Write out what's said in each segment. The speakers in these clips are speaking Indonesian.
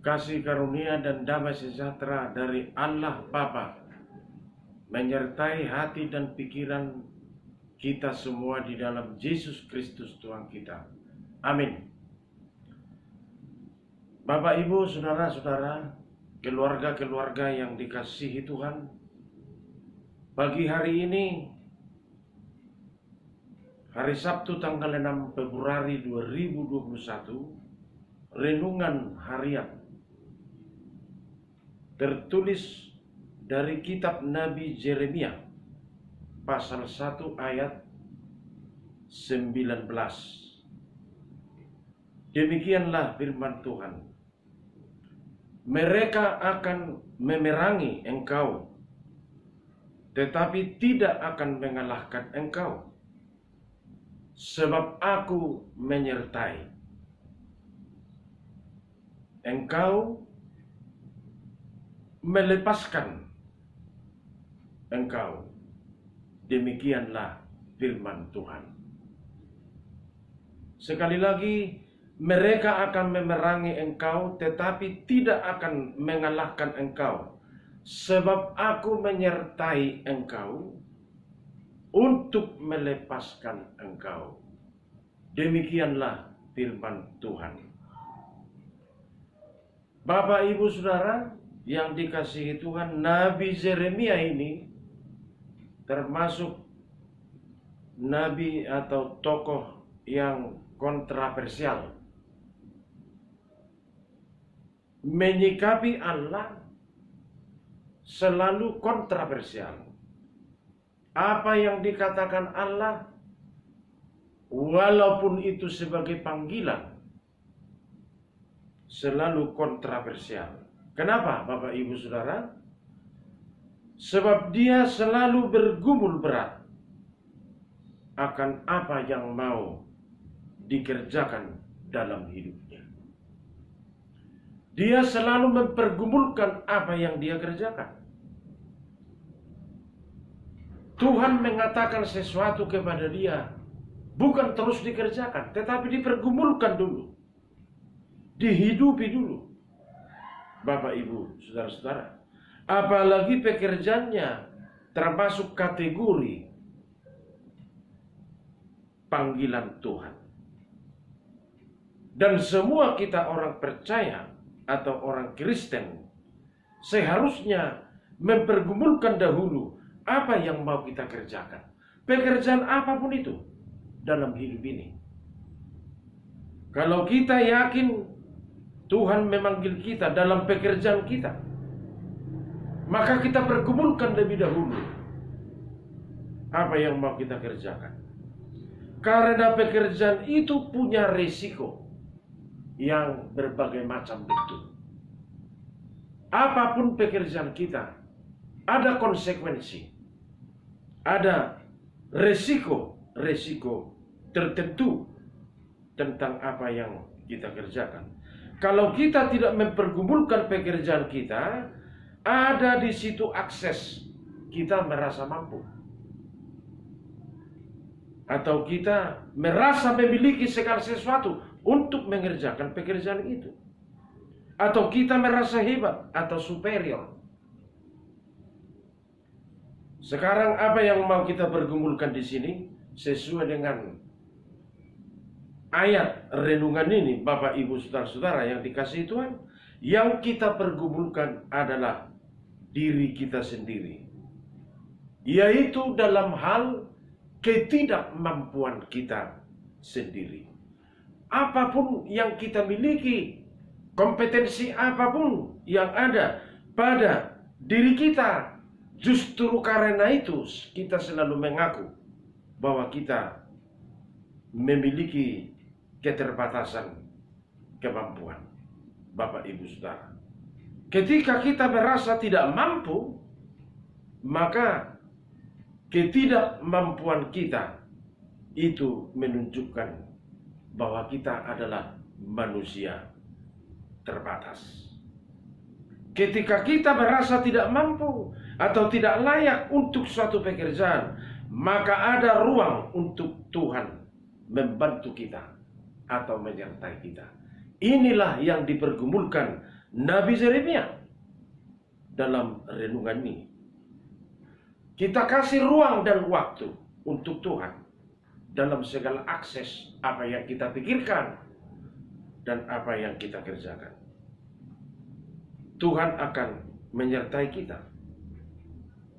kasih karunia dan damai sejahtera dari Allah Bapa menyertai hati dan pikiran kita semua di dalam Yesus Kristus Tuhan kita. Amin. Bapak, Ibu, saudara-saudara, keluarga-keluarga yang dikasihi Tuhan, pagi hari ini, hari Sabtu tanggal 6 Februari 2021, renungan harian tertulis dari kitab Nabi Yeremia pasal 1 ayat 19. Demikianlah firman Tuhan. Mereka akan memerangi engkau, tetapi tidak akan mengalahkan engkau, sebab aku menyertai engkau, melepaskan engkau. Demikianlah firman Tuhan. Sekali lagi, mereka akan memerangi engkau, tetapi tidak akan mengalahkan engkau, sebab aku menyertai engkau untuk melepaskan engkau. Demikianlah firman Tuhan. Bapak, Ibu, Saudara yang dikasihi Tuhan, Nabi Yeremia ini termasuk nabi atau tokoh yang kontroversial. Menyikapi Allah selalu kontroversial. Apa yang dikatakan Allah, walaupun itu sebagai panggilan, selalu kontroversial. Kenapa, Bapak, Ibu, Saudara? Sebab dia selalu bergumul berat akan apa yang mau dikerjakan dalam hidupnya. Dia selalu mempergumulkan apa yang dia kerjakan. Tuhan mengatakan sesuatu kepada dia, bukan terus dikerjakan, tetapi dipergumulkan dulu, dihidupi dulu. Bapak, Ibu, saudara-saudara, apalagi pekerjaannya termasuk kategori panggilan Tuhan. Dan semua kita orang percaya atau orang Kristen seharusnya mempergumulkan dahulu apa yang mau kita kerjakan. Pekerjaan apapun itu dalam hidup ini. Kalau kita yakin Tuhan memanggil kita dalam pekerjaan kita, maka kita pergumulkan lebih dahulu apa yang mau kita kerjakan. Karena pekerjaan itu punya risiko yang berbagai macam bentuk. Apapun pekerjaan kita, ada konsekuensi, ada risiko tertentu tentang apa yang kita kerjakan. Kalau kita tidak mempergumulkan pekerjaan kita, ada di situ akses kita merasa mampu. Atau kita merasa memiliki segala sesuatu untuk mengerjakan pekerjaan itu. Atau kita merasa hebat atau superior. Sekarang apa yang mau kita pergumulkan di sini sesuai dengan ayat renungan ini, Bapak, Ibu, saudara-saudara yang dikasihi Tuhan, yang kita pergumulkan adalah diri kita sendiri, yaitu dalam hal ketidakmampuan kita sendiri. Apapun yang kita miliki, kompetensi apapun yang ada pada diri kita, justru karena itu kita selalu mengaku bahwa kita memiliki keterbatasan kemampuan. Bapak, Ibu, Saudara, ketika kita merasa tidak mampu, maka ketidakmampuan kita itu menunjukkan bahwa kita adalah manusia terbatas. Ketika kita merasa tidak mampu atau tidak layak untuk suatu pekerjaan, maka ada ruang untuk Tuhan membantu kita atau menyertai kita. Inilah yang dipergumulkan Nabi Yeremia dalam renungan ini. Kita kasih ruang dan waktu untuk Tuhan dalam segala akses apa yang kita pikirkan dan apa yang kita kerjakan. Tuhan akan menyertai kita.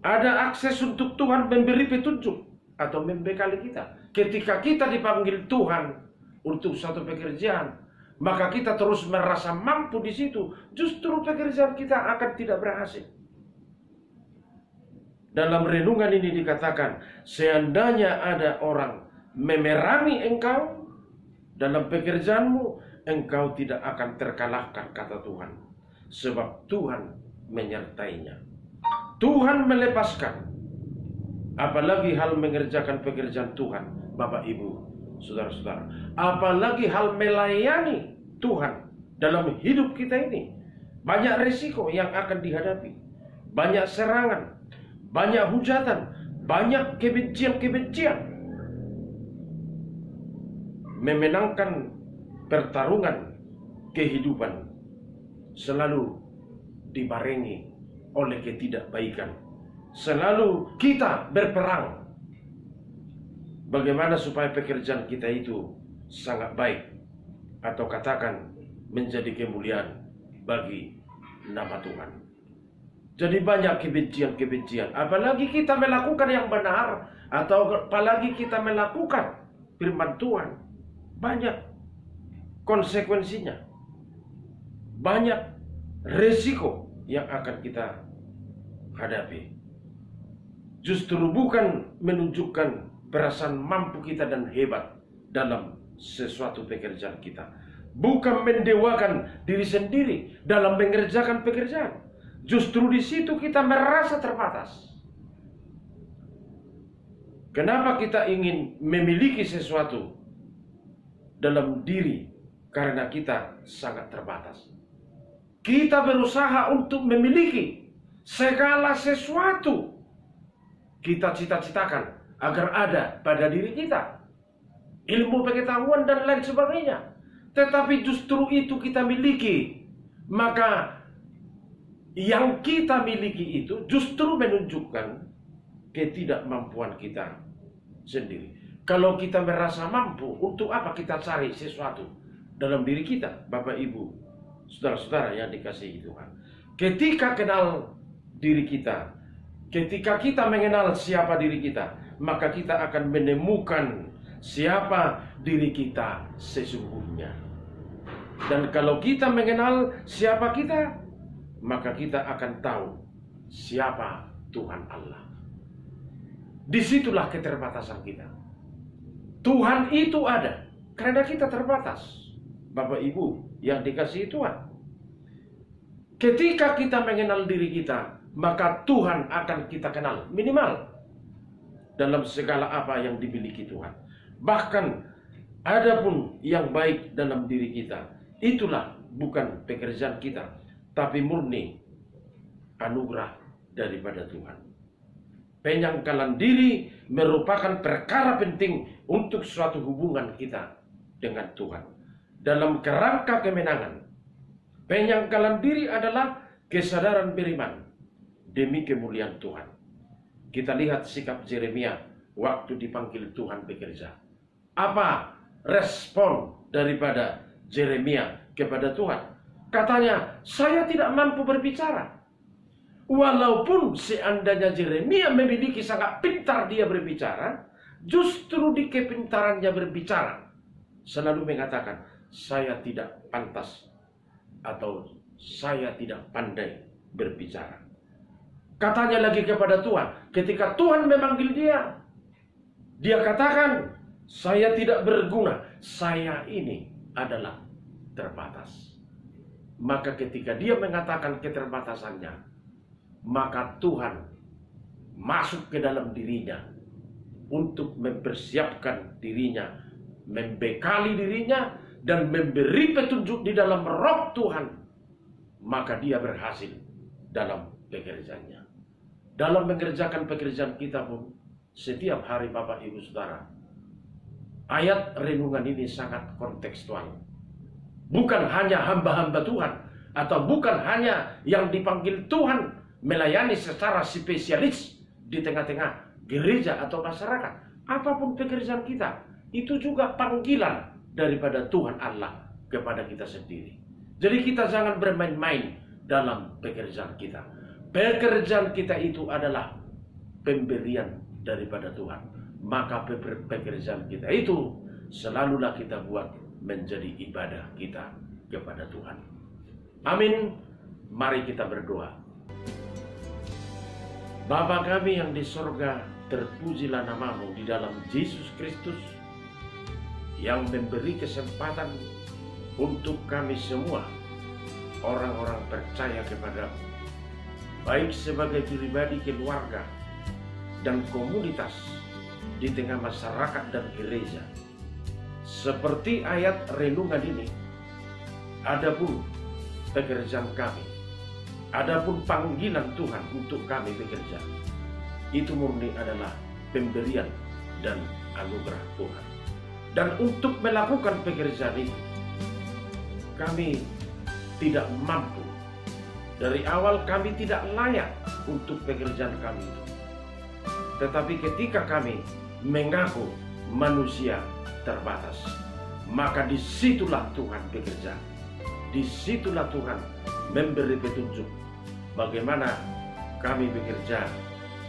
Ada akses untuk Tuhan memberi petunjuk atau membekali kita. Ketika kita dipanggil Tuhan untuk satu pekerjaan, maka kita terus merasa mampu di situ. Justru pekerjaan kita akan tidak berhasil. Dalam renungan ini dikatakan, seandainya ada orang memerangi engkau dalam pekerjaanmu, engkau tidak akan terkalahkan, kata Tuhan. Sebab Tuhan menyertainya. Tuhan melepaskan. Apalagi hal mengerjakan pekerjaan Tuhan, Bapak Ibu, saudara-saudara. Apalagi hal melayani Tuhan dalam hidup kita ini. Banyak risiko yang akan dihadapi. Banyak serangan, banyak hujatan, banyak kebencian-kebencian. Memenangkan pertarungan kehidupan selalu dibarengi oleh ketidakbaikan. Selalu kita berperang. Bagaimana supaya pekerjaan kita itu sangat baik, atau katakan menjadi kemuliaan bagi nama Tuhan. Jadi banyak kebencian-kebencian. Apalagi kita melakukan yang benar, atau apalagi kita melakukan firman Tuhan, banyak konsekuensinya. Banyak resiko yang akan kita hadapi. Justru bukan menunjukkan perasaan mampu kita dan hebat dalam sesuatu pekerjaan kita. Bukan mendewakan diri sendiri dalam mengerjakan pekerjaan. Justru di situ kita merasa terbatas. Kenapa kita ingin memiliki sesuatu dalam diri? Karena kita sangat terbatas. Kita berusaha untuk memiliki segala sesuatu kita cita-citakan agar ada pada diri kita. Ilmu, pengetahuan, dan lain sebagainya. Tetapi justru itu kita miliki. Maka yang kita miliki itu justru menunjukkan ketidakmampuan kita sendiri. Kalau kita merasa mampu, untuk apa kita cari sesuatu dalam diri kita, Bapak Ibu, saudara-saudara yang dikasihi Tuhan. Ketika kenal diri kita, ketika kita mengenal siapa diri kita, maka kita akan menemukan siapa diri kita sesungguhnya. Dan kalau kita mengenal siapa kita, maka kita akan tahu siapa Tuhan Allah. Disitulah keterbatasan kita. Tuhan itu ada karena kita terbatas, Bapak Ibu yang dikasihi Tuhan. Ketika kita mengenal diri kita, maka Tuhan akan kita kenal minimal dalam segala apa yang dimiliki Tuhan. Bahkan adapun yang baik dalam diri kita, itulah bukan pekerjaan kita, tapi murni anugerah daripada Tuhan. Penyangkalan diri merupakan perkara penting untuk suatu hubungan kita dengan Tuhan. Dalam kerangka kemenangan, penyangkalan diri adalah kesadaran beriman demi kemuliaan Tuhan. Kita lihat sikap Yeremia waktu dipanggil Tuhan bekerja. Apa respon daripada Yeremia kepada Tuhan? Katanya, saya tidak mampu berbicara. Walaupun seandainya Yeremia memiliki sangat pintar dia berbicara, justru di kepintarannya berbicara selalu mengatakan, saya tidak pantas atau saya tidak pandai berbicara. Katanya lagi kepada Tuhan, ketika Tuhan memanggil dia, dia katakan, saya tidak berguna, saya ini adalah terbatas. Maka ketika dia mengatakan keterbatasannya, maka Tuhan masuk ke dalam dirinya untuk mempersiapkan dirinya, membekali dirinya, dan memberi petunjuk di dalam roh Tuhan. Maka dia berhasil dalam pekerjaannya. Dalam mengerjakan pekerjaan kita pun, setiap hari Bapak Ibu Saudara, ayat renungan ini sangat kontekstual. Bukan hanya hamba-hamba Tuhan, atau bukan hanya yang dipanggil Tuhan melayani secara spesialis di tengah-tengah gereja atau masyarakat. Apapun pekerjaan kita, itu juga panggilan daripada Tuhan Allah kepada kita sendiri. Jadi kita jangan bermain-main dalam pekerjaan kita. Pekerjaan kita itu adalah pemberian daripada Tuhan. Maka pekerjaan kita itu selalulah kita buat menjadi ibadah kita kepada Tuhan. Amin. Mari kita berdoa. Bapa kami yang di sorga, terpujilah namamu di dalam Yesus Kristus yang memberi kesempatan untuk kami semua orang-orang percaya kepadamu, baik sebagai pribadi, keluarga, dan komunitas di tengah masyarakat dan gereja. Seperti ayat renungan ini, adapun pekerjaan kami, adapun panggilan Tuhan untuk kami bekerja, itu murni adalah pemberian dan anugerah Tuhan. Dan untuk melakukan pekerjaan itu, kami tidak mampu. Dari awal kami tidak layak untuk pekerjaan kami itu. Tetapi ketika kami mengaku manusia terbatas, maka disitulah Tuhan bekerja. Disitulah Tuhan memberi petunjuk bagaimana kami bekerja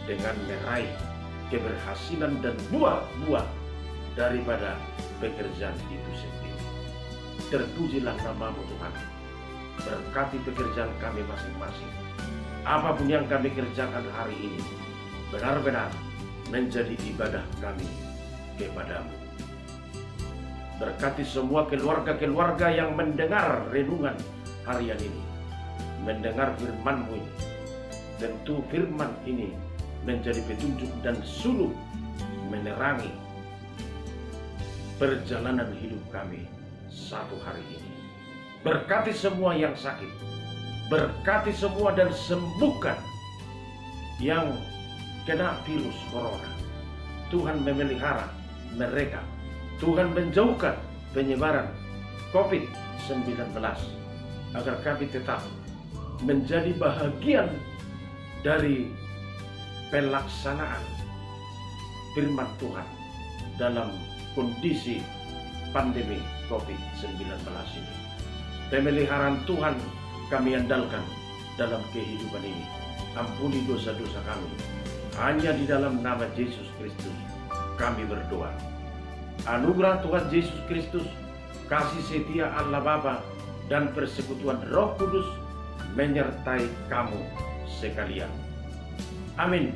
dengan meraih keberhasilan dan buah-buah daripada pekerjaan itu sendiri. Terpujilah namamu Tuhan. Berkati pekerjaan kami masing-masing. Apapun yang kami kerjakan hari ini benar-benar menjadi ibadah kami kepadamu. Berkati semua keluarga-keluarga yang mendengar renungan harian ini, mendengar firman-Mu ini. Tentu firman ini menjadi petunjuk dan suluh menerangi perjalanan hidup kami satu hari ini. Berkati semua yang sakit, berkati semua dan sembuhkan yang kena virus corona. Tuhan memelihara mereka. Tuhan menjauhkan penyebaran COVID-19 agar kami tetap menjadi bahagian dari pelaksanaan firman Tuhan dalam kondisi pandemi COVID-19 ini. Pemeliharaan Tuhan kami andalkan dalam kehidupan ini. Ampuni dosa-dosa kami. Hanya di dalam nama Yesus Kristus kami berdoa. Anugerah Tuhan Yesus Kristus, kasih setia Allah Bapa, dan persekutuan Roh Kudus menyertai kamu sekalian. Amin.